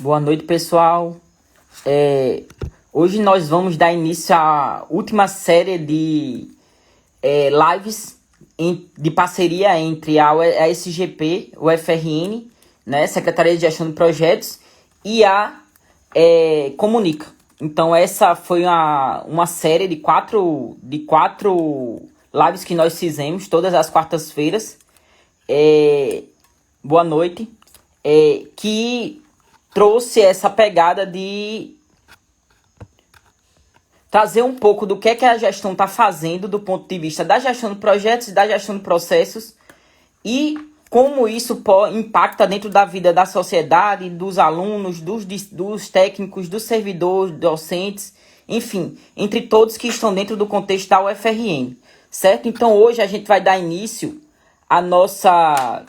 Boa noite, pessoal. Hoje nós vamos dar início à última série de lives de parceria entre a SGP, o FRN, né, Secretaria de Gestão de Projetos, e a Comunica. Então essa foi uma série de quatro lives que nós fizemos todas as quartas-feiras. Boa noite. Que trouxe essa pegada de trazer um pouco do que é que a gestão está fazendo do ponto de vista da gestão de projetos e da gestão de processos e como isso impacta dentro da vida da sociedade, dos alunos, dos técnicos, dos servidores, docentes, enfim, entre todos que estão dentro do contexto da UFRN, certo? Então hoje a gente vai dar início à nossa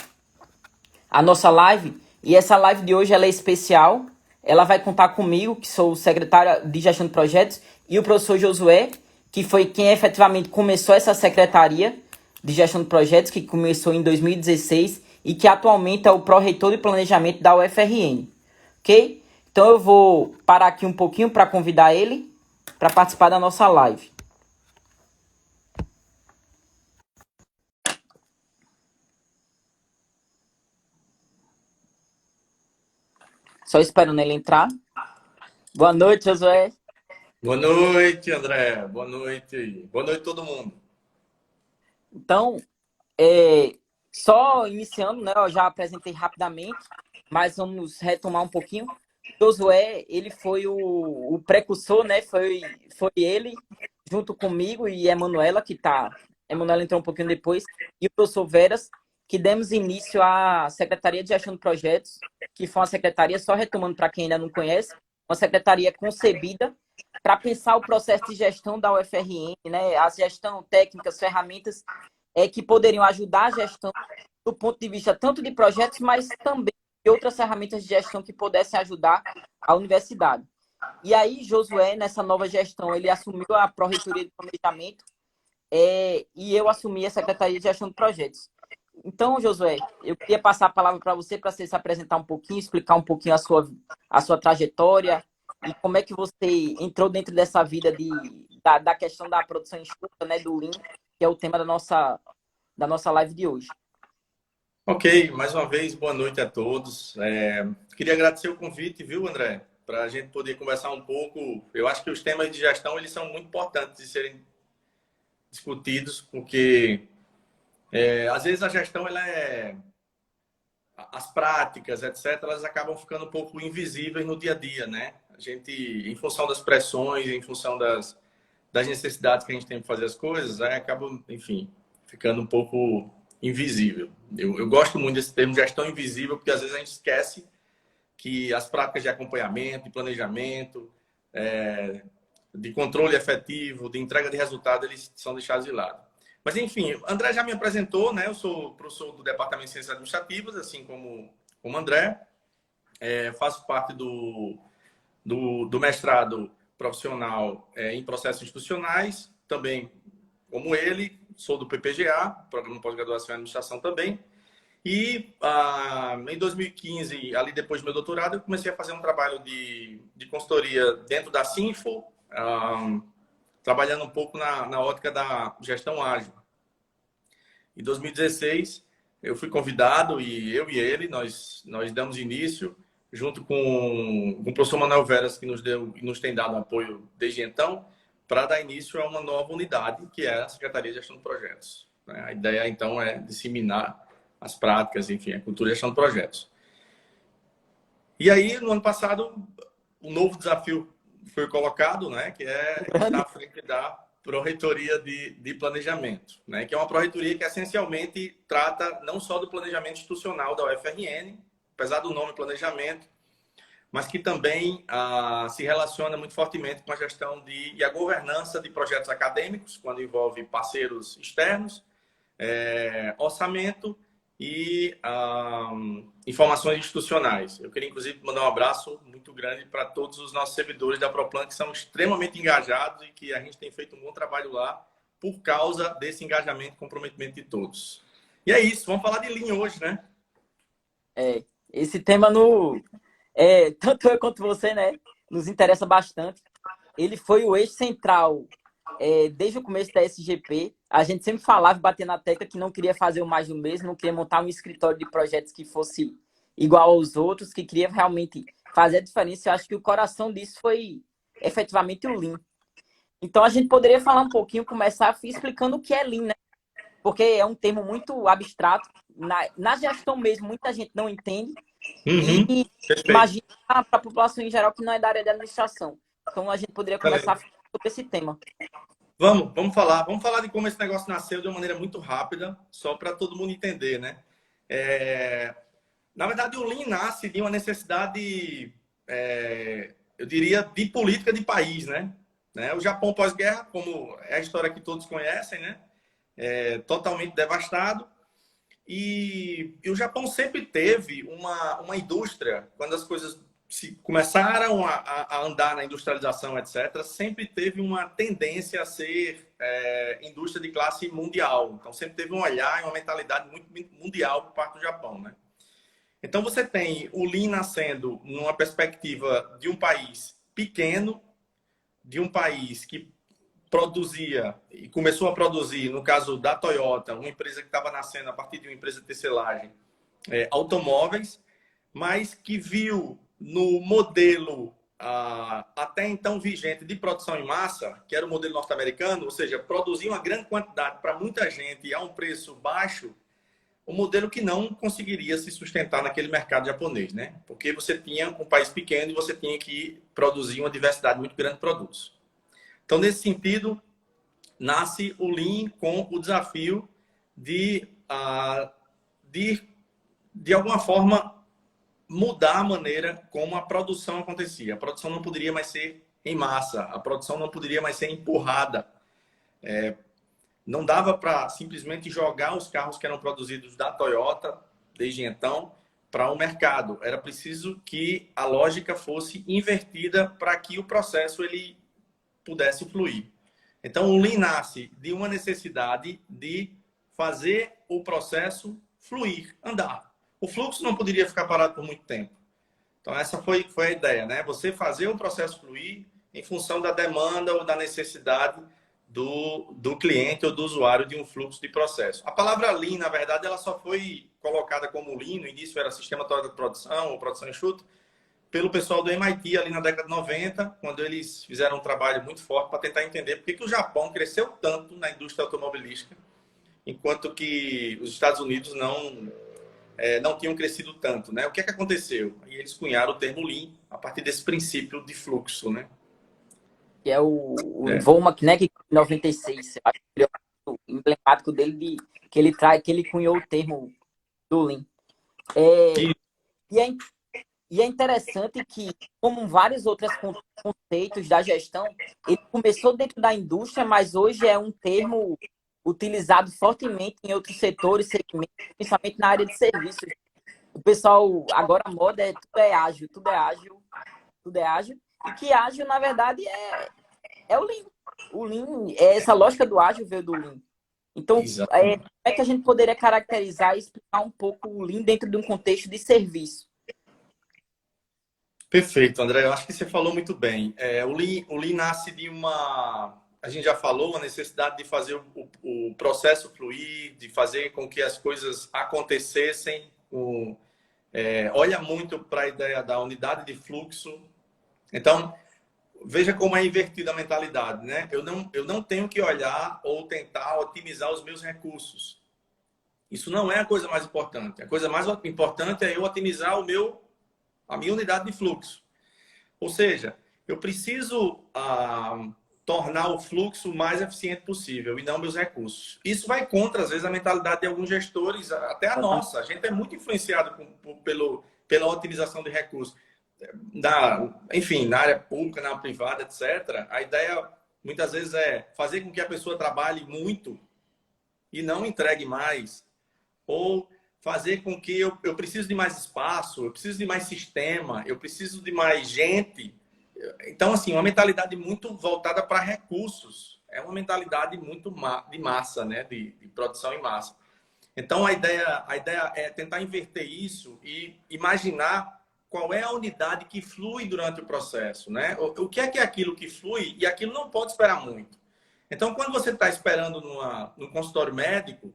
live, e essa live de hoje ela é especial. Ela vai contar comigo, que sou o secretário de Gestão de Projetos, e o professor Josué, que foi quem efetivamente começou essa secretaria de Gestão de Projetos, que começou em 2016 e que atualmente é o pró-reitor de Planejamento da UFRN. Ok? Então eu vou parar aqui um pouquinho para convidar ele para participar da nossa live. Só esperando ele entrar. Boa noite, Josué. Boa noite, André. Boa noite. Boa noite, todo mundo. Então, só iniciando, né? Eu já apresentei rapidamente, mas vamos retomar um pouquinho. Josué, ele foi o precursor, né? Foi ele, junto comigo e Emanuela, Emanuela entrou um pouquinho depois, e o professor Veras, que demos início à Secretaria de Gestão de Projetos, que foi uma secretaria, só retomando para quem ainda não conhece, uma secretaria concebida para pensar o processo de gestão da UFRN, né? A gestão técnica, as ferramentas que poderiam ajudar a gestão do ponto de vista tanto de projetos, mas também de outras ferramentas de gestão que pudessem ajudar a universidade. E aí, Josué, nessa nova gestão, ele assumiu a Pró-Reitoria de Planejamento e eu assumi a Secretaria de Gestão de Projetos. Então, Josué, eu queria passar a palavra para você se apresentar um pouquinho, explicar um pouquinho a sua trajetória e como é que você entrou dentro dessa vida da questão da produção enxuta, né, do Lean, que é o tema da nossa live de hoje. Ok, mais uma vez, boa noite a todos. Queria agradecer o convite, viu, André? Para a gente poder conversar um pouco. Eu acho que os temas de gestão eles são muito importantes de serem discutidos, porque às vezes a gestão, as práticas, etc., elas acabam ficando um pouco invisíveis no dia a dia, né? A gente, em função das pressões, em função das necessidades que a gente tem para fazer as coisas, acaba, enfim, ficando um pouco invisível. Eu gosto muito desse termo gestão invisível, porque às vezes a gente esquece que as práticas de acompanhamento, de planejamento, de controle efetivo, de entrega de resultado, eles são deixados de lado. Mas, enfim, André já me apresentou, né? Eu sou professor do Departamento de Ciências Administrativas, assim como André. Faço parte do mestrado profissional em processos institucionais, também como ele, sou do PPGA, Programa de Pós-Graduação em Administração também. E em 2015, ali depois do meu doutorado, eu comecei a fazer um trabalho de consultoria dentro da Sinfo, trabalhando um pouco na ótica da gestão ágil. Em 2016, eu fui convidado e eu e ele, nós damos início, junto com o professor Manuel Veras, que nos tem dado apoio desde então, para dar início a uma nova unidade, que é a Secretaria de Gestão de Projetos. A ideia, então, é disseminar as práticas, enfim, a cultura de gestão de projetos. E aí, no ano passado, um novo desafio foi colocado, né, que é estar à frente da Pró-Reitoria de Planejamento, né, que é uma pró-reitoria que essencialmente trata não só do planejamento institucional da UFRN, apesar do nome planejamento, mas que também se relaciona muito fortemente com a gestão e a governança de projetos acadêmicos, quando envolve parceiros externos, orçamento e informações institucionais. Eu queria, inclusive, mandar um abraço muito grande para todos os nossos servidores da Proplan, que são extremamente engajados e que a gente tem feito um bom trabalho lá por causa desse engajamento e comprometimento de todos. E é isso, vamos falar de Lean hoje, né? Esse tema tanto eu quanto você, né, nos interessa bastante. Ele foi o eixo central desde o começo da SGP. A gente sempre falava e batia na tecla que não queria fazer o mais do mesmo, não queria montar um escritório de projetos que fosse igual aos outros, que queria realmente fazer a diferença. Eu acho que o coração disso foi efetivamente o Lean. Então a gente poderia falar um pouquinho, começar explicando o que é Lean, né? Porque é um termo muito abstrato. Na gestão mesmo, muita gente não entende. Uhum, E perfeito. imagina para a população em geral que não é da área de administração. Então a gente poderia começar a Excelente. falar sobre esse tema. Vamos falar de como esse negócio nasceu de uma maneira muito rápida, só para todo mundo entender, né? É, Na verdade, o Lean nasce de uma necessidade, eu diria, de política de país, né? O Japão pós-guerra, como é a história que todos conhecem, né? Totalmente devastado. E o Japão sempre teve uma indústria, quando as coisas começaram a andar na industrialização, etc., sempre teve uma tendência a ser indústria de classe mundial. Então, sempre teve um olhar e uma mentalidade muito mundial por parte do Japão, né? Então, você tem o Lean nascendo numa perspectiva de um país pequeno, de um país que produzia e começou a produzir, no caso da Toyota, uma empresa que estava nascendo a partir de uma empresa de tecelagem, automóveis, mas que viu no modelo até então vigente de produção em massa, que era o modelo norte-americano, ou seja, produzir uma grande quantidade para muita gente a um preço baixo, um modelo que não conseguiria se sustentar naquele mercado japonês, né? Porque você tinha um país pequeno e você tinha que produzir uma diversidade muito grande de produtos. Então, nesse sentido, nasce o Lean com o desafio de, de alguma forma, mudar a maneira como a produção acontecia. A produção não poderia mais ser em massa, a produção não poderia mais ser empurrada. Não dava para simplesmente jogar os carros que eram produzidos da Toyota, desde então, para o mercado. Era preciso que a lógica fosse invertida para que o processo ele pudesse fluir. Então, o Lean nasce de uma necessidade de fazer o processo fluir, andar. O fluxo não poderia ficar parado por muito tempo. Então, essa foi a ideia, né? Você fazer o processo fluir em função da demanda ou da necessidade do cliente ou do usuário de um fluxo de processo. A palavra Lean, na verdade, ela só foi colocada como Lean, no início era sistema de produção ou produção enxuta, pelo pessoal do MIT ali na década de 90, quando eles fizeram um trabalho muito forte para tentar entender por que o Japão cresceu tanto na indústria automobilística, enquanto que os Estados Unidos não tinham crescido tanto, né? O que é que aconteceu? E eles cunharam o termo Lean a partir desse princípio de fluxo, né? Que é o É. Vollmer, né, que em 96, acho que é o emblemático dele, que ele cunhou o termo do Lean. E, E é, e é interessante que, como vários outros conceitos da gestão, ele começou dentro da indústria, mas hoje é um termo utilizado fortemente em outros setores, segmentos, principalmente na área de serviços. O pessoal, agora a moda tudo é ágil, tudo é ágil, tudo é ágil. E que ágil, na verdade, é o Lean. O Lean, essa lógica do ágil veio do Lean. Então, como exatamente. é que a gente poderia caracterizar e explicar um pouco o Lean dentro de um contexto de serviço? Perfeito, André. Eu acho que você falou muito bem. O Lean nasce de uma... A gente já falou, a necessidade de fazer o processo fluir, de fazer com que as coisas acontecessem. Olha muito para a ideia da unidade de fluxo. Então, veja como é invertida a mentalidade, né? Eu não tenho que olhar ou tentar otimizar os meus recursos. Isso não é a coisa mais importante. A coisa mais importante é eu otimizar a minha unidade de fluxo. Ou seja, eu preciso tornar o fluxo o mais eficiente possível e não meus recursos. Isso vai contra, às vezes, a mentalidade de alguns gestores, até a nossa. A gente é muito influenciado pela otimização de recursos. Enfim, na área pública, na privada, etc. A ideia, muitas vezes, é fazer com que a pessoa trabalhe muito e não entregue mais. Ou fazer com que eu preciso de mais espaço, eu preciso de mais sistema, eu preciso de mais gente. Então, assim, uma mentalidade muito voltada para recursos. É uma mentalidade muito de massa, né? De produção em massa. Então, a ideia é tentar inverter isso e imaginar qual é a unidade que flui durante o processo, né? O que é aquilo que flui e aquilo não pode esperar muito. Então, quando você está esperando no consultório médico,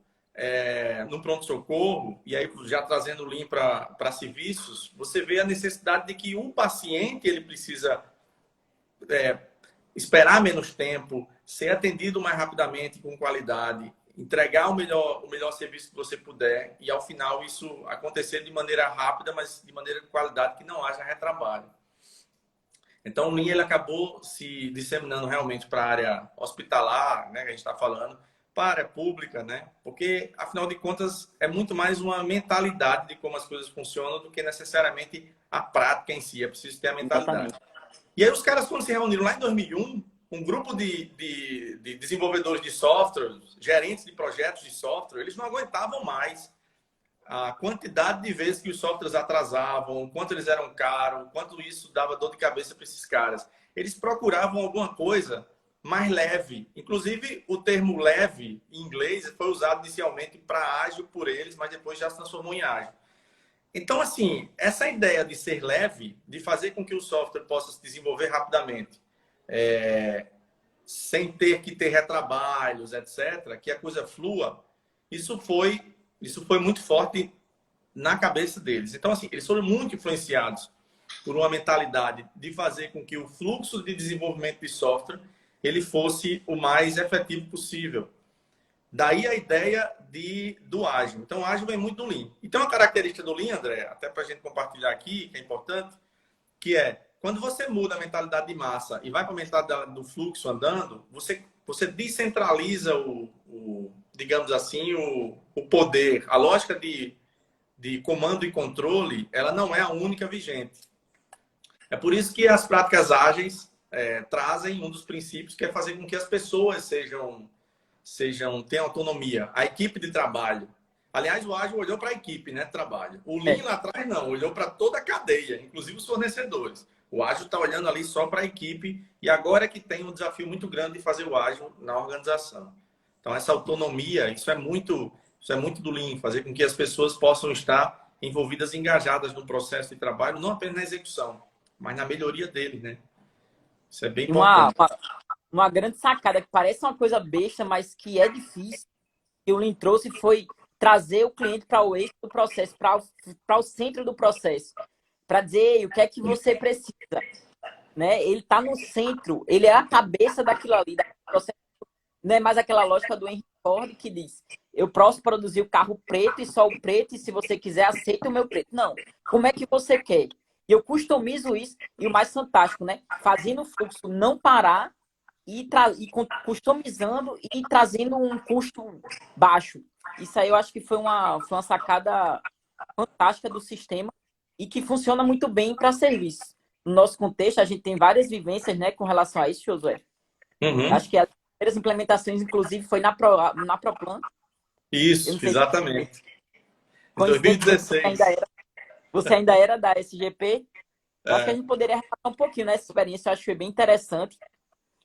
no pronto-socorro, e aí já trazendo o link para serviços, você vê a necessidade de que o paciente ele precisa esperar menos tempo, ser atendido mais rapidamente, com qualidade, entregar o melhor serviço que você puder e, ao final, isso acontecer de maneira rápida, mas de maneira de qualidade, que não haja retrabalho. Então, o Lean ele acabou se disseminando realmente para a área hospitalar, né, que a gente está falando, para a área pública, né? Porque, afinal de contas, é muito mais uma mentalidade de como as coisas funcionam do que necessariamente a prática em si. É preciso ter a mentalidade. Exatamente. E aí os caras, quando se reuniram lá em 2001, um grupo de desenvolvedores de software, gerentes de projetos de software, eles não aguentavam mais a quantidade de vezes que os softwares atrasavam, o quanto eles eram caros, o quanto isso dava dor de cabeça para esses caras. Eles procuravam alguma coisa mais leve. Inclusive, o termo leve, em inglês, foi usado inicialmente para ágil por eles, mas depois já se transformou em ágil. Então, assim, essa ideia de ser leve, de fazer com que o software possa se desenvolver rapidamente, sem ter que ter retrabalhos, etc., que a coisa flua, isso foi muito forte na cabeça deles. Então, assim, eles foram muito influenciados por uma mentalidade de fazer com que o fluxo de desenvolvimento de software ele fosse o mais efetivo possível. Daí a ideia do ágil. Então, o ágil vem muito do Lean. E tem uma característica do Lean, André, até para a gente compartilhar aqui, que é importante, que é, quando você muda a mentalidade de massa e vai para a mentalidade do fluxo andando, você descentraliza digamos assim, o poder. A lógica de comando e controle, ela não é a única vigente. É por isso que as práticas ágeis trazem um dos princípios, que é fazer com que as pessoas tenham autonomia. A equipe de trabalho. Aliás, o ágil olhou para a equipe, né, de trabalho. O Lean lá atrás não, olhou para toda a cadeia, inclusive os fornecedores. O ágil está olhando ali só para a equipe e agora é que tem um desafio muito grande de fazer o ágil na organização. Então, essa autonomia, isso é muito do Lean, fazer com que as pessoas possam estar envolvidas e engajadas no processo de trabalho, não apenas na execução, mas na melhoria dele, né? Isso é bem Uma, importante. uma, uma grande sacada que parece uma coisa besta, mas que é difícil, que o Lean trouxe foi trazer o cliente para o eixo do processo, para o centro do processo, para dizer "Ei, o que é que você precisa, né? Ele está no centro, ele é a cabeça daquilo ali, daquele processo. Não é mais aquela lógica do Henry Ford que diz: eu posso produzir o carro preto e só o preto, e se você quiser, aceita o meu preto. Não. Como é que você quer? E eu customizo isso, e o mais fantástico, né? Fazendo o fluxo não parar e customizando e trazendo um custo baixo. Isso aí eu acho que foi uma sacada fantástica do sistema e que funciona muito bem para serviço. No nosso contexto, a gente tem várias vivências, né, com relação a isso, Josué. Uhum. Acho que as primeiras implementações, inclusive, foi na ProPlan. Eu não Isso, sei se exatamente. Em coincidentemente2016. você ainda era da SGP. Eu acho que a É, gente poderia relatar um pouquinho nessa experiência, eu acho que foi bem interessante.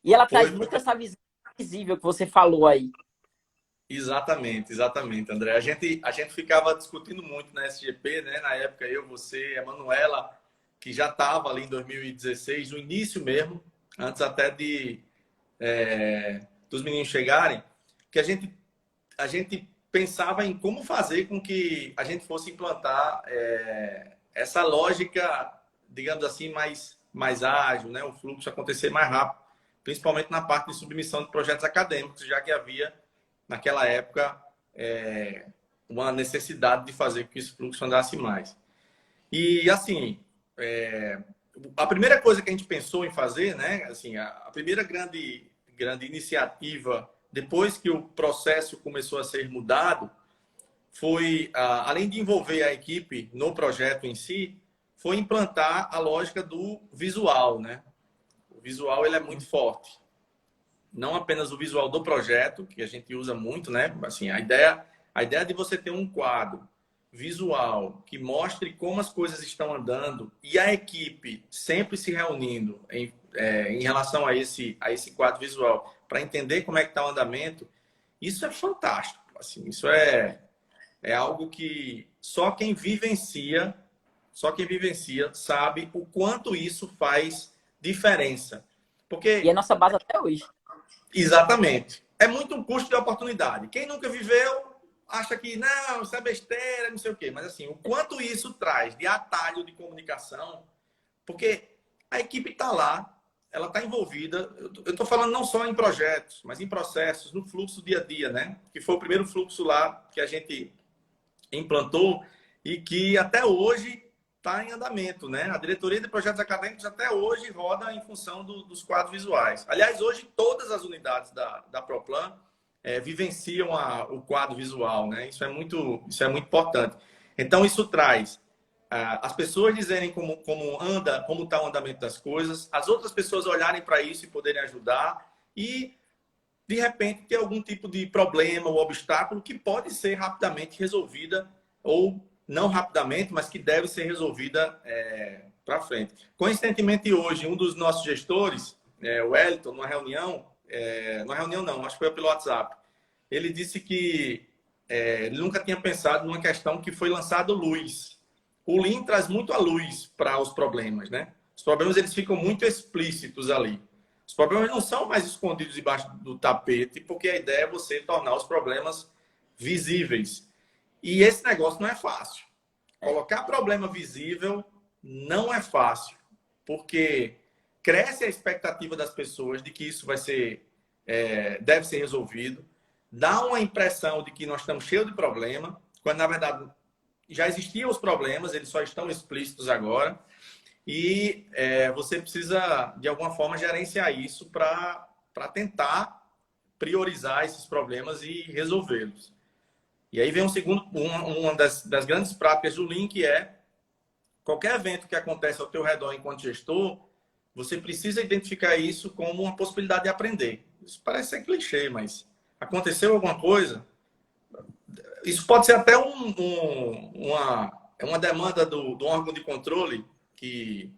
E ela traz foi. muito essa visão visível que você falou aí. Exatamente, exatamente, André. A gente ficava discutindo muito na SGP, né? Na época, eu, você, a Manuela, que já estava ali em 2016, no início mesmo, antes até dos meninos chegarem, que a gente pensava em como fazer com que a gente fosse implantar essa lógica, digamos assim, mais ágil, né? O fluxo acontecer mais rápido, principalmente na parte de submissão de projetos acadêmicos, já que havia naquela época, uma necessidade de fazer com que esse fluxo andasse mais. E, assim, a primeira coisa que a gente pensou em fazer, né, assim, a primeira grande iniciativa, depois que o processo começou a ser mudado, foi, além de envolver a equipe no projeto em si, foi implantar a lógica do visual, né? O visual, ele é muito forte. Não apenas o visual do projeto, que a gente usa muito, né? Assim, a ideia de você ter um quadro visual que mostre como as coisas estão andando e a equipe sempre se reunindo em relação a esse quadro visual para entender como é que está o andamento, isso é fantástico. Assim, isso é algo que só quem vivencia só quem vivencia sabe o quanto isso faz diferença. E é Porque, nossa base até hoje. exatamente, é muito um custo de oportunidade. Quem nunca viveu acha que, não, isso é besteira, não sei o quê. Mas, assim, o quanto isso traz de atalho de comunicação, porque a equipe está lá, ela está envolvida. Eu estou falando não só em projetos, mas em processos, no fluxo dia a dia, né? Que foi o primeiro fluxo lá que a gente implantou e que até hoje está em andamento, né? A diretoria de projetos acadêmicos até hoje roda em função dos quadros visuais. Aliás, hoje todas as unidades da Proplan vivenciam o quadro visual, né? Isso é muito importante. Então, isso traz as pessoas dizerem como está o andamento das coisas, as outras pessoas olharem para isso e poderem ajudar e, de repente, ter algum tipo de problema ou obstáculo que pode ser rapidamente resolvida ou não rapidamente, mas que deve ser resolvida para frente. Coincidentemente, hoje, um dos nossos gestores, o Wellington, numa reunião não, acho que foi pelo WhatsApp, ele disse que ele nunca tinha pensado numa questão que foi lançado luz. O Lean traz muito a luz para os problemas, né? Os problemas eles ficam muito explícitos ali. Os problemas não são mais escondidos debaixo do tapete, porque a ideia é você tornar os problemas visíveis. E esse negócio não é fácil. Colocar problema visível não é fácil, porque cresce a expectativa das pessoas de que isso deve ser resolvido, dá uma impressão de que nós estamos cheios de problema, quando na verdade já existiam os problemas, eles só estão explícitos agora, e você precisa, de alguma forma, gerenciar isso para tentar priorizar esses problemas e resolvê-los. E aí vem uma das grandes práticas do Lean, que é qualquer evento que acontece ao teu redor enquanto gestor, você precisa identificar isso como uma possibilidade de aprender. Isso parece ser clichê, mas aconteceu alguma coisa, isso pode ser até uma demanda do órgão de controle que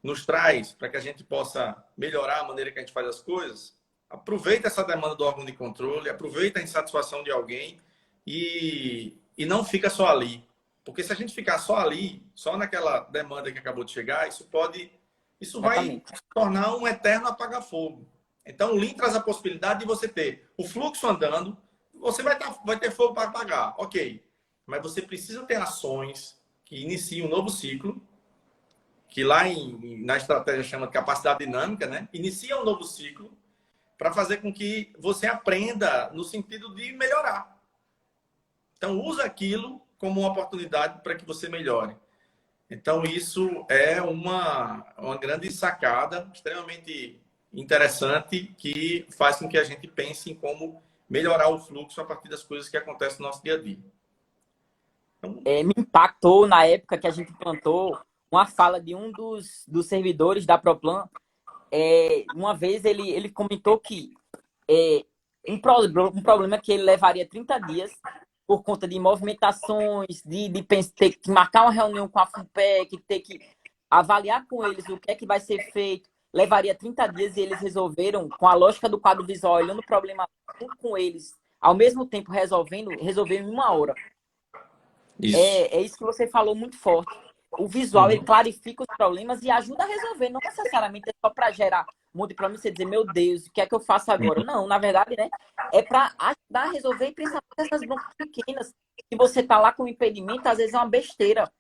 nos traz para que a gente possa melhorar a maneira que a gente faz as coisas. Aproveita essa demanda do órgão de controle, aproveita a insatisfação de alguém e não fica só ali. Porque se a gente ficar só ali, só naquela demanda que acabou de chegar, isso vai se tornar um eterno apaga-fogo. Então, o Lean traz a possibilidade de você ter o fluxo andando, você vai ter fogo para apagar, ok. Mas você precisa ter ações que iniciem um novo ciclo, que lá na estratégia chama de capacidade dinâmica, né? Inicia um novo ciclo para fazer com que você aprenda no sentido de melhorar. Então, usa aquilo como uma oportunidade para que você melhore. Então, isso é uma grande sacada, extremamente interessante, que faz com que a gente pense em como melhorar o fluxo a partir das coisas que acontecem no nosso dia a dia. Então... me impactou na época que a gente implantou uma fala de um dos servidores da Proplan. Uma vez ele comentou que um problema que ele levaria 30 dias por conta de movimentações, de ter que marcar uma reunião com a FUNPEC, ter que avaliar com eles o que é que vai ser feito, levaria 30 dias e eles resolveram, com a lógica do quadro visual, olhando o problema com eles, ao mesmo tempo resolveram em 1 hora. Isso. É isso que você falou muito forte. O visual, ele clarifica os problemas e ajuda a resolver. Não necessariamente é só para gerar um monte de problema e você dizer, meu Deus, o que é que eu faço agora? Não, na verdade, né? É para ajudar a resolver, e principalmente essas broncas pequenas. Que você tá lá com impedimento, às vezes é uma besteira.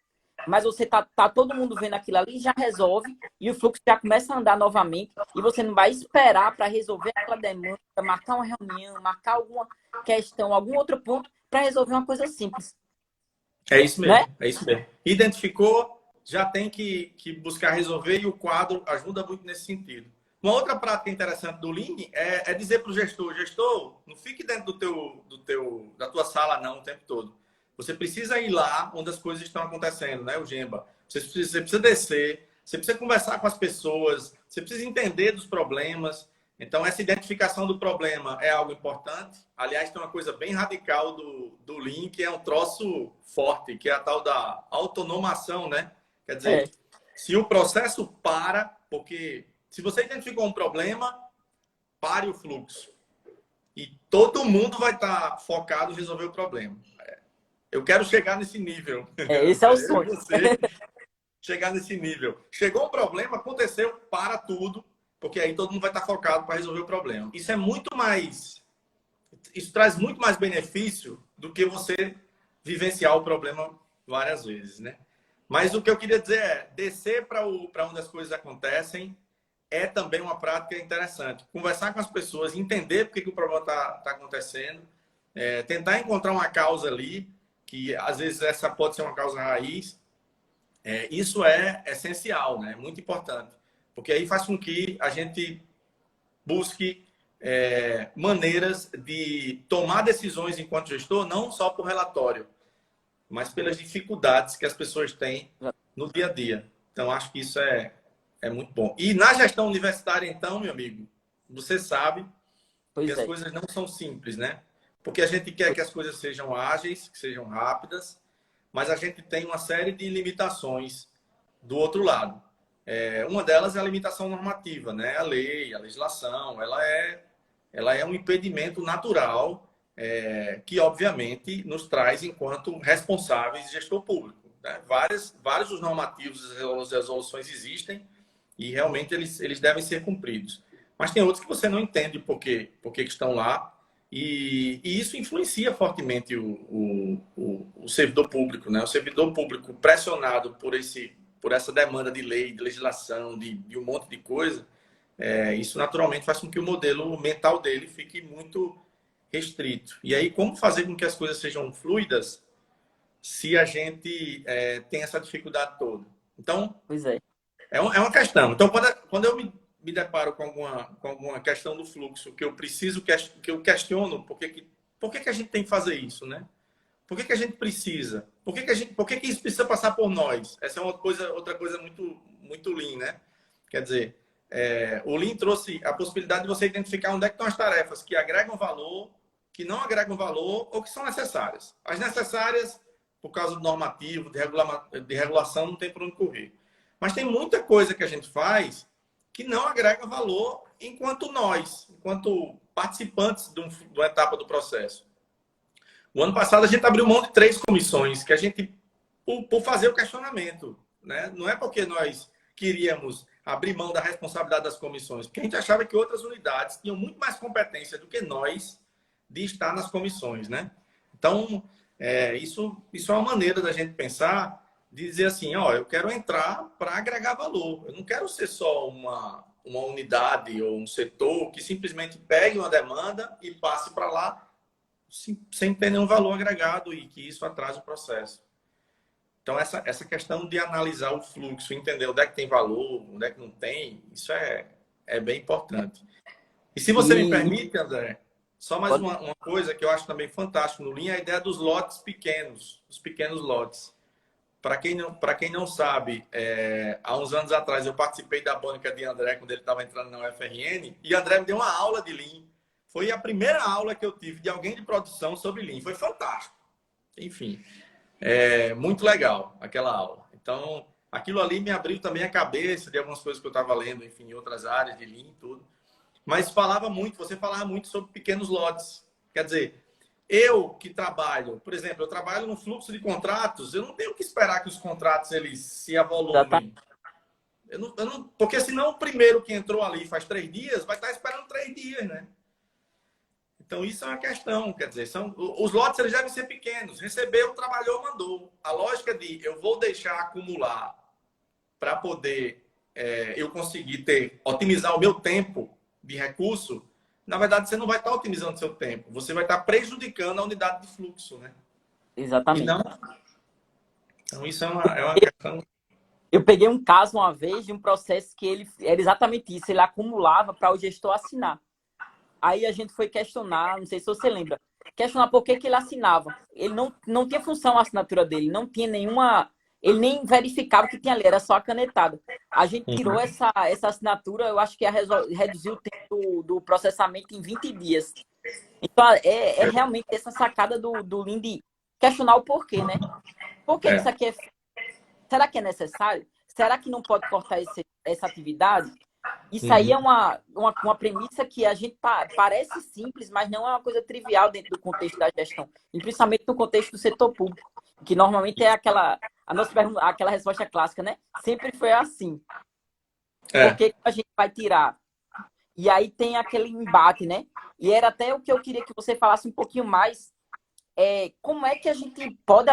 Mas você tá todo mundo vendo aquilo ali, já resolve, e o fluxo já começa a andar novamente, e você não vai esperar para resolver aquela demanda, marcar uma reunião, marcar alguma questão, algum outro ponto, para resolver uma coisa simples. É isso mesmo, né? É isso mesmo. Identificou, já tem que buscar resolver, e o quadro ajuda muito nesse sentido. Uma outra prática interessante do Lean é dizer para o gestor, não fique dentro da tua sala não o tempo todo. Você precisa ir lá onde as coisas estão acontecendo, né, o Gemba? Você precisa descer, você precisa conversar com as pessoas, você precisa entender dos problemas. Então, essa identificação do problema é algo importante. Aliás, tem uma coisa bem radical do Lean, que é um troço forte, que é a tal da autonomação, né? Quer dizer, se o processo para, porque se você identificou um problema, pare o fluxo. E todo mundo vai estar focado em resolver o problema. Eu quero chegar nesse nível. Esse é o Eu e sonho. você chegar nesse nível. Chegou um problema, aconteceu, para tudo, porque aí todo mundo vai estar focado para resolver o problema. Isso é muito mais... Isso traz muito mais benefício do que você vivenciar o problema várias vezes, né? Mas o que eu queria dizer é, descer para onde as coisas acontecem é também uma prática interessante. Conversar com as pessoas, entender por que o problema está acontecendo, tentar encontrar uma causa ali, que às vezes essa pode ser uma causa raiz. Isso é essencial, né? Muito importante. Porque aí faz com que a gente busque maneiras de tomar decisões enquanto gestor, não só por relatório, mas pelas dificuldades que as pessoas têm no dia a dia. Então, acho que isso é muito bom. E na gestão universitária, então, meu amigo, você sabe que Pois as é. coisas não são simples, né? Porque a gente quer que as coisas sejam ágeis, que sejam rápidas, mas a gente tem uma série de limitações do outro lado. Uma delas é a limitação normativa, né? A lei, a legislação, ela é um impedimento natural que, obviamente, nos traz enquanto responsáveis de gestor público. Né? Vários dos normativos e resoluções existem e realmente eles devem ser cumpridos. Mas tem outros que você não entende por que estão lá e isso influencia fortemente o servidor público. Né? O servidor público pressionado por essa demanda de lei, de legislação, de um monte de coisa, isso naturalmente faz com que o modelo mental dele fique muito restrito. E aí, como fazer com que as coisas sejam fluidas se a gente tem essa dificuldade toda? Então, Pois é. é uma questão. Então, quando eu me deparo com alguma questão do fluxo que eu preciso, que eu questiono, por que a gente tem que fazer isso, né? Por que a gente precisa? Por que isso precisa passar por nós? Essa é outra coisa muito, muito Lean, né? Quer dizer, o Lean trouxe a possibilidade de você identificar onde é que estão as tarefas que agregam valor, que não agregam valor ou que são necessárias. As necessárias, por causa do normativo, de regulação, não tem por onde correr. Mas tem muita coisa que a gente faz que não agrega valor enquanto participantes de uma etapa do processo. O ano passado a gente abriu mão de 3 comissões, que a gente, por fazer o questionamento, né? Não é porque nós queríamos abrir mão da responsabilidade das comissões, porque a gente achava que outras unidades tinham muito mais competência do que nós de estar nas comissões, né? Então, isso é uma maneira da gente pensar, de dizer assim, ó, eu quero entrar para agregar valor. Eu não quero ser só uma unidade ou um setor que simplesmente pegue uma demanda e passe para lá sem ter nenhum valor agregado e que isso atrasa o processo. Então, essa questão de analisar o fluxo, entender onde é que tem valor, onde é que não tem, isso é bem importante. E se você me permite, André, só mais uma coisa que eu acho também fantástico no Lean, é a ideia dos lotes pequenos, os pequenos lotes. Para quem não sabe, há uns anos atrás eu participei da banca de André quando ele estava entrando na UFRN e André me deu uma aula de Lean. Foi a primeira aula que eu tive de alguém de produção sobre Lean. Foi fantástico. Enfim, muito legal aquela aula. Então, aquilo ali me abriu também a cabeça de algumas coisas que eu estava lendo, enfim, em outras áreas de Lean e tudo. Mas você falava muito sobre pequenos lotes. Quer dizer, eu que trabalho, por exemplo, eu trabalho no fluxo de contratos, eu não tenho que esperar que os contratos eles se avolumem. Porque senão o primeiro que entrou ali faz 3 dias, vai estar esperando 3 dias, né? Então, isso é uma questão, quer dizer, os lotes eles devem ser pequenos. Recebeu, trabalhou, mandou. A lógica de eu vou deixar acumular para poder eu conseguir otimizar o meu tempo de recurso, na verdade, você não vai estar otimizando o seu tempo. Você vai estar prejudicando a unidade de fluxo, né? E Exatamente. não... Então, isso é uma questão... Eu peguei um caso uma vez de um processo que ele era exatamente isso. Ele acumulava para o gestor assinar. Aí a gente foi questionar, não sei se você lembra, questionar por que ele assinava. Ele não tinha função a assinatura dele, não tinha nenhuma... Ele nem verificava o que tinha ali, era só a canetada. A gente tirou essa assinatura, eu acho que ia reduzir o tempo do processamento em 20 dias. Então, realmente essa sacada do Lean de questionar o porquê, né? Por que isso aqui será que é necessário? Será que não pode cortar essa atividade? Isso aí é Uhum. uma premissa que a gente parece simples, mas não é uma coisa trivial dentro do contexto da gestão, e principalmente no contexto do setor público, que normalmente é a nossa pergunta, aquela resposta clássica, né? Sempre foi assim. Por É. que que a gente vai tirar? E aí tem aquele embate, né? E era até o que eu queria que você falasse um pouquinho mais. Como é que a gente pode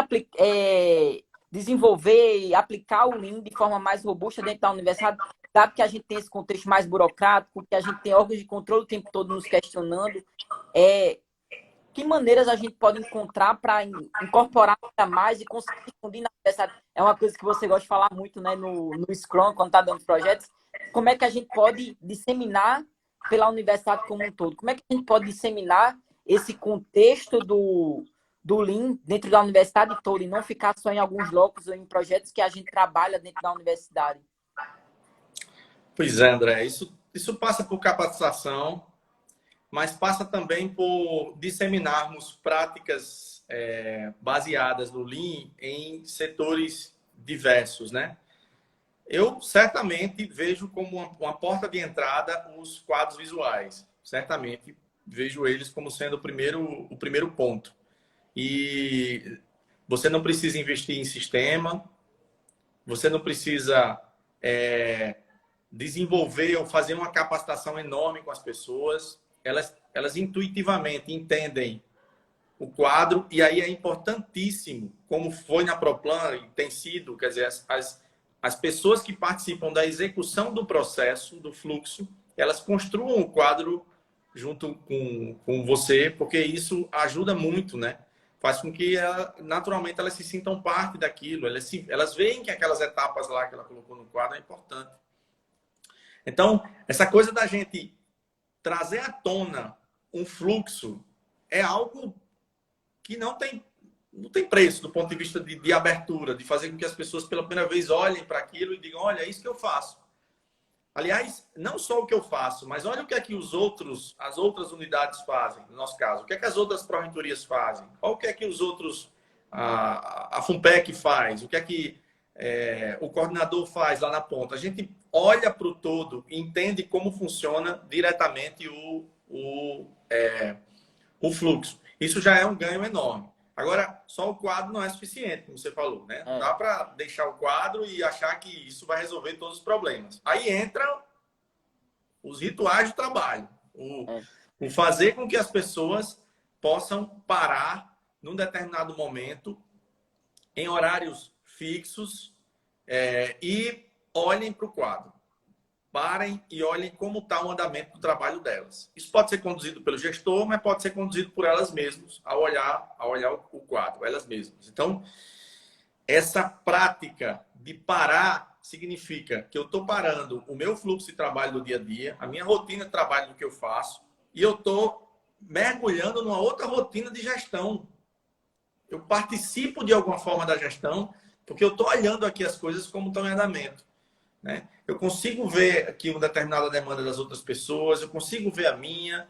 desenvolver e aplicar o Lean de forma mais robusta dentro da universidade, dado que a gente tem esse contexto mais burocrático, que a gente tem órgãos de controle o tempo todo nos questionando, é, que maneiras a gente pode encontrar para incorporar ainda mais e conseguir difundir na universidade? É uma coisa que você gosta de falar muito, né, no Scrum, quando está dando projetos. Como é que a gente pode disseminar pela universidade como um todo? Como é que a gente pode disseminar esse contexto do Lean dentro da universidade toda e não ficar só em alguns blocos ou em projetos que a gente trabalha dentro da universidade? Pois é, André. Isso passa por capacitação, mas passa também por disseminarmos práticas baseadas no Lean em setores diversos, né? Eu certamente vejo como uma porta de entrada os quadros visuais. Certamente vejo eles como sendo o primeiro ponto. E você não precisa investir em sistema, você não precisa desenvolver ou fazer uma capacitação enorme com as pessoas. Elas intuitivamente entendem o quadro, e aí é importantíssimo, como foi na Proplan e tem sido, quer dizer, as pessoas que participam da execução do processo, do fluxo, elas construam o quadro junto com você, porque isso ajuda muito, né? Faz com que naturalmente elas se sintam parte daquilo, elas veem que aquelas etapas lá que ela colocou no quadro é importante. Então, essa coisa da gente trazer à tona um fluxo é algo que não tem preço do ponto de vista de abertura, de fazer com que as pessoas pela primeira vez olhem para aquilo e digam, olha, é isso que eu faço. Aliás, não só o que eu faço, mas olha o que é que as outras unidades fazem, no nosso caso. O que é que as outras pró-reitorias fazem? Olha o que é que a FUNPEC faz? O que é que o coordenador faz lá na ponta? A gente olha para o todo e entende como funciona diretamente o fluxo. Isso já é um ganho enorme. Agora, só o quadro não é suficiente, como você falou, né? Não É, dá para deixar o quadro e achar que isso vai resolver todos os problemas. Aí entra os rituais de trabalho, é, o fazer com que as pessoas possam parar num determinado momento, em horários fixos, e olhem para o quadro. Parem e olhem como está o andamento do trabalho delas. Isso pode ser conduzido pelo gestor, mas pode ser conduzido por elas mesmas, ao olhar o quadro, elas mesmas. Então, essa prática de parar significa que eu estou parando o meu fluxo de trabalho do dia a dia, a minha rotina de trabalho do que eu faço, e eu estou mergulhando numa outra rotina de gestão. Eu participo de alguma forma da gestão, porque eu estou olhando aqui as coisas como estão em andamento. Né? Eu consigo ver aqui uma determinada demanda das outras pessoas, eu consigo ver a minha,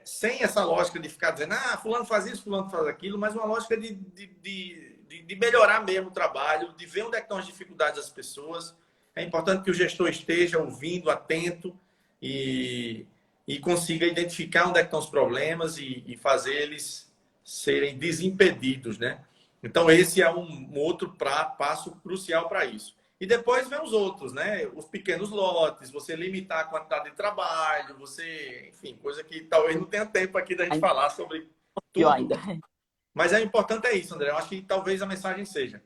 sem essa lógica de ficar dizendo, fulano faz isso, fulano faz aquilo, mas uma lógica de melhorar mesmo o trabalho, de ver onde é que estão as dificuldades das pessoas. É importante que o gestor esteja ouvindo, atento e consiga identificar onde é que estão os problemas e fazer eles serem desimpedidos, né? Então, esse é um outro passo crucial para isso. E depois vem os outros, né? Os pequenos lotes, você limitar a quantidade de trabalho, enfim, coisa que talvez não tenha tempo aqui da gente ainda falar sobre pior tudo. ainda. Mas importante é isso, André. Eu acho que talvez a mensagem seja: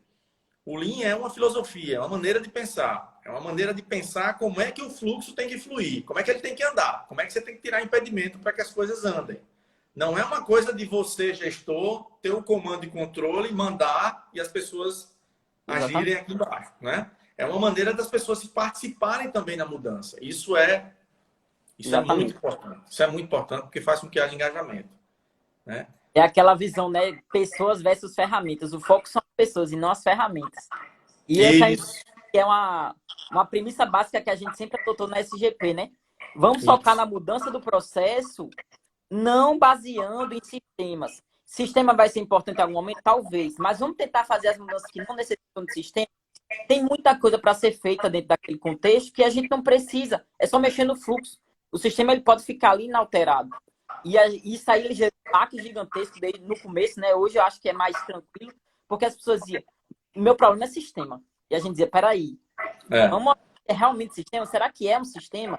o Lean é uma filosofia, é uma maneira de pensar. É uma maneira de pensar como é que o fluxo tem que fluir, como é que ele tem que andar, como é que você tem que tirar impedimento para que as coisas andem. Não é uma coisa de você, gestor, ter o comando e controle, mandar e as pessoas agirem Exatamente. aqui embaixo, né? É uma maneira das pessoas participarem também na mudança. Isso é muito Exatamente. importante. Isso é muito importante porque faz com que haja engajamento, né? É aquela visão, né? Pessoas versus ferramentas. O foco são as pessoas e não as ferramentas. E essa Isso, é uma premissa básica que a gente sempre adotou na SGP, né? Vamos focar isso. na mudança do processo, não baseando em sistemas. Sistema vai ser importante em algum momento? Talvez. Mas vamos tentar fazer as mudanças que não necessitam de sistema tem muita coisa para ser feita dentro daquele contexto que a gente não precisa. É só mexer no fluxo. O sistema ele pode ficar ali inalterado. E isso aí ele gerou um baque gigantesco desde no começo, né? Hoje eu acho que é mais tranquilo, porque as pessoas diziam, meu problema é sistema. E a gente dizia, peraí, É, vamos é realmente sistema? Será que é um sistema?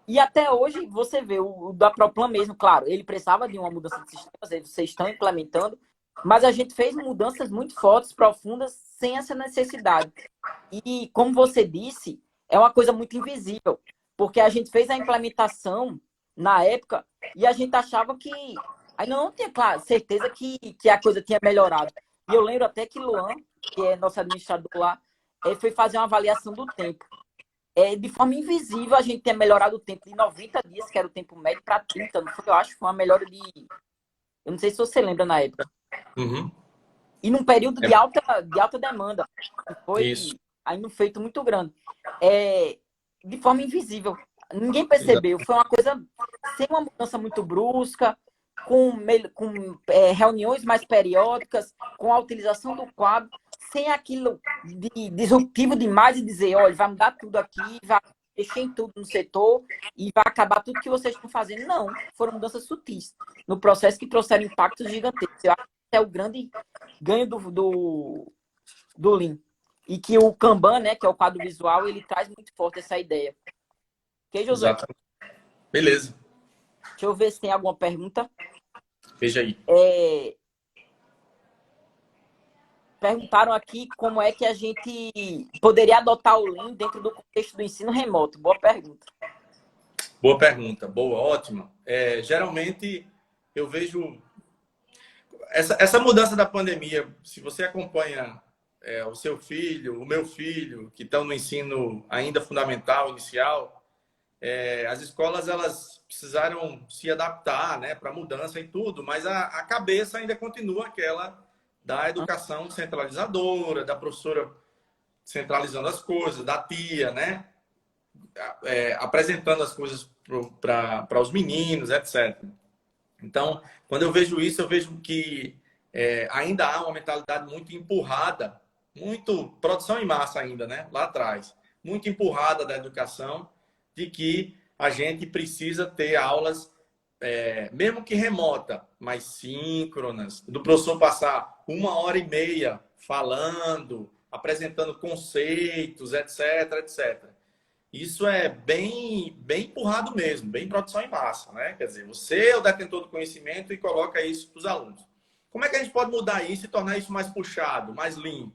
E até hoje você vê o da Proplan mesmo, claro, ele precisava de uma mudança de sistemas, vocês estão implementando, mas a gente fez mudanças muito fortes, profundas, sem essa necessidade. E, como você disse, é uma coisa muito invisível, porque a gente fez a implementação na época e a gente achava que ainda não tinha, claro, certeza que a coisa tinha melhorado. E eu lembro até que Luan, que é nosso administrador lá, foi fazer uma avaliação do tempo. De forma invisível, a gente tinha melhorado o tempo de 90 dias, que era o tempo médio, para 30, não foi? Eu acho que foi uma melhora de. Eu não sei se você lembra na época. uhum, E num período é, de alta demanda. isso, Foi ainda um feito muito grande. De forma invisível. Ninguém exato. percebeu. Foi uma coisa sem uma mudança muito brusca, com reuniões mais periódicas, com a utilização do quadro, sem aquilo de disruptivo demais e dizer, olha, vai mudar tudo aqui, vai mexer em tudo no setor e vai acabar tudo que vocês estão fazendo. Não, foram mudanças sutis no processo que trouxeram impactos gigantescos. Eu acho que é o grande ganho do Lean. E que o Kanban, né, que é o quadro visual, ele traz muito forte essa ideia. Ok, Josué? Exatamente. Beleza. Deixa eu ver se tem alguma pergunta. Veja aí. Perguntaram aqui como é que a gente poderia adotar o Lean dentro do contexto do ensino remoto. Boa pergunta. Boa pergunta. Boa, ótima. Geralmente, eu vejo essa mudança da pandemia, se você acompanha o seu filho, o meu filho, que estão no ensino ainda fundamental, inicial, as escolas elas precisaram se adaptar, né, para a mudança e tudo, mas a cabeça ainda continua aquela da educação centralizadora, da professora centralizando as coisas, da tia, né, apresentando as coisas para os meninos, etc. Então, quando eu vejo isso, eu vejo que ainda há uma mentalidade muito empurrada, muito produção em massa ainda, né? Lá atrás, muito empurrada da educação, de que a gente precisa ter aulas, mesmo que remota, mas síncronas, do professor passar 1 hora e meia falando, apresentando conceitos, etc, etc. Isso é bem empurrado mesmo, bem produção em massa, né? Quer dizer, você é o detentor do conhecimento e coloca isso para os alunos. Como é que a gente pode mudar isso e tornar isso mais puxado, mais lean?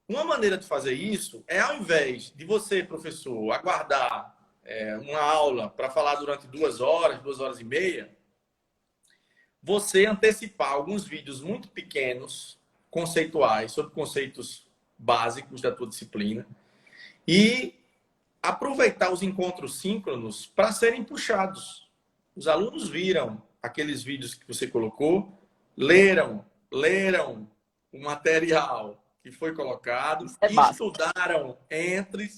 Uma maneira de fazer isso é, ao invés de você, professor, aguardar uma aula para falar durante 2 horas, 2 horas e meia, você antecipar alguns vídeos muito pequenos, conceituais, sobre conceitos básicos da tua disciplina e aproveitar os encontros síncronos para serem puxados. Os alunos viram aqueles vídeos que você colocou, leram o material que foi colocado, Isso é básico.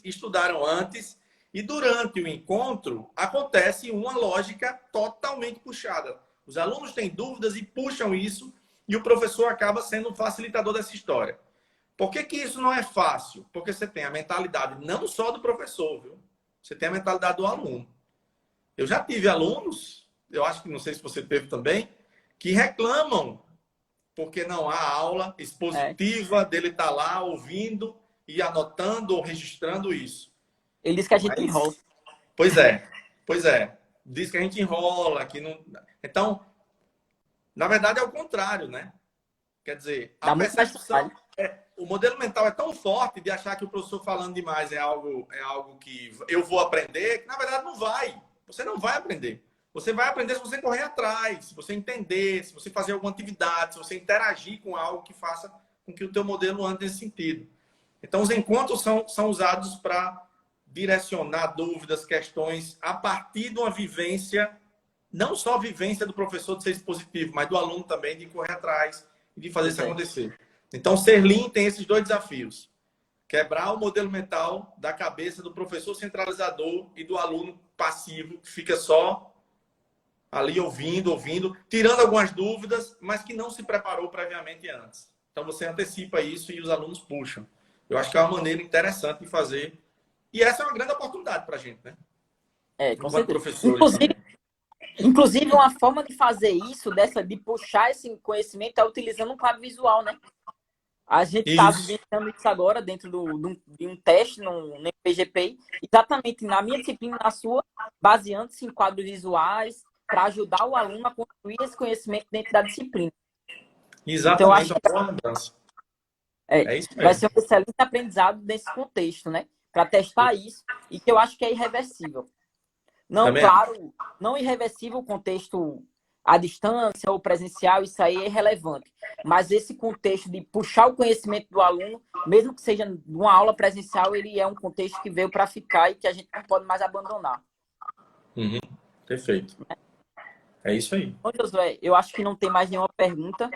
estudaram antes e durante o encontro acontece uma lógica totalmente puxada. Os alunos têm dúvidas e puxam isso e o professor acaba sendo um facilitador dessa história. Por que que isso não é fácil? Porque você tem a mentalidade não só do professor, viu? Você tem a mentalidade do aluno. Eu já tive alunos, eu acho que não sei se você teve também, que reclamam porque não há aula expositiva dele estar lá ouvindo e anotando ou registrando isso. Ele disse que a gente enrola. Mas, pois é. Diz que a gente enrola, que não. Então, na verdade é o contrário, né? Quer dizer, a Dá muito mais percepção, trabalho. o modelo mental é tão forte de achar que o professor falando demais é algo que eu vou aprender, que na verdade não vai. Você não vai aprender. Você vai aprender se você correr atrás, se você entender, se você fazer alguma atividade, se você interagir com algo que faça com que o teu modelo ande nesse sentido. Então, os encontros são usados para direcionar dúvidas, questões, a partir de uma vivência, não só a vivência do professor de ser expositivo, mas do aluno também de correr atrás e de fazer Pois isso é. acontecer. Então, ser Lean tem esses dois desafios. Quebrar o modelo mental da cabeça do professor centralizador e do aluno passivo, que fica só ali ouvindo, tirando algumas dúvidas, mas que não se preparou previamente antes. Então, você antecipa isso e os alunos puxam. Eu acho que é uma maneira interessante de fazer. E essa é uma grande oportunidade para a gente, né? Com Enquanto certeza. professores também. Inclusive, uma forma de fazer isso, de puxar esse conhecimento, é utilizando um quadro visual, né? A gente está Isso. vivenciando isso agora dentro de um teste no PGP, exatamente na minha disciplina, na sua, baseando-se em quadros visuais, para ajudar o aluno a construir esse conhecimento dentro da disciplina. Então, eu Exatamente, acho uma que boa mudança. É isso vai mesmo. ser um excelente aprendizado nesse contexto, né? Para testar isso, e que eu acho que é irreversível. Não, Também acho. claro, não irreversível o contexto à distância ou presencial, isso aí é relevante. Mas esse contexto de puxar o conhecimento do aluno, mesmo que seja numa aula presencial, ele é um contexto que veio para ficar e que a gente não pode mais abandonar. Uhum. Perfeito. É isso aí. Bom, Josué, eu acho que não tem mais nenhuma pergunta.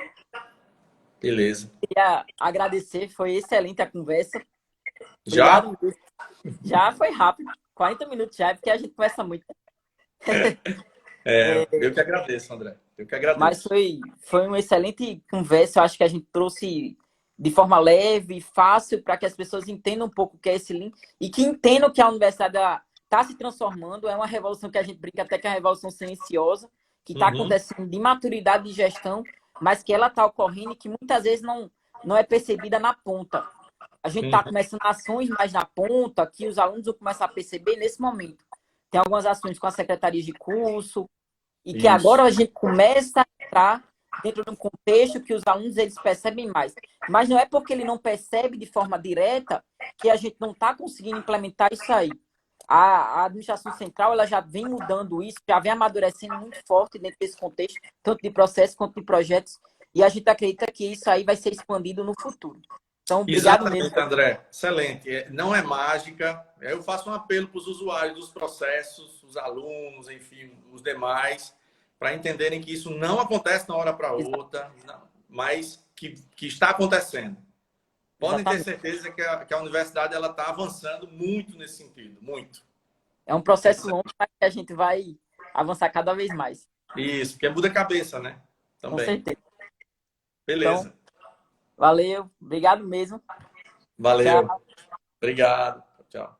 Beleza. Queria agradecer, foi excelente a conversa. Já? Obrigado mesmo. Já foi rápido, 40 minutos já, é porque a gente conversa muito. Eu que agradeço, André. Eu que Mas agradeço. foi uma excelente conversa. Eu acho que a gente trouxe de forma leve, fácil, para que as pessoas entendam um pouco o que é esse link e que entendam que a universidade está se transformando. É uma revolução que a gente brinca até que é uma revolução silenciosa, que está Uhum. acontecendo de maturidade de gestão, mas que ela está ocorrendo e que muitas vezes não é percebida na ponta. A gente está Uhum. começando ações mais na ponta, que os alunos vão começar a perceber nesse momento. Tem algumas ações com as secretarias de curso, e que agora Isso. a gente começa a entrar dentro de um contexto que os alunos eles percebem mais. Mas não é porque ele não percebe de forma direta que a gente não está conseguindo implementar isso aí. A administração central ela já vem mudando isso, já vem amadurecendo muito forte dentro desse contexto, tanto de processo quanto de projetos, e a gente acredita que isso aí vai ser expandido no futuro. Então, obrigado mesmo. Exatamente, André. Excelente. Não é mágica. Eu faço um apelo para os usuários dos processos, os alunos, enfim, os demais, para entenderem que isso não acontece de uma hora para outra, mas que está acontecendo. Podem ter Exatamente. certeza que a universidade ela está avançando muito nesse sentido, muito. É um processo longo, mas que a gente vai avançar cada vez mais. Isso, porque muda a cabeça, né? Com Também. certeza. Então, Beleza. valeu, obrigado mesmo. Valeu. Tchau. Obrigado. Tchau.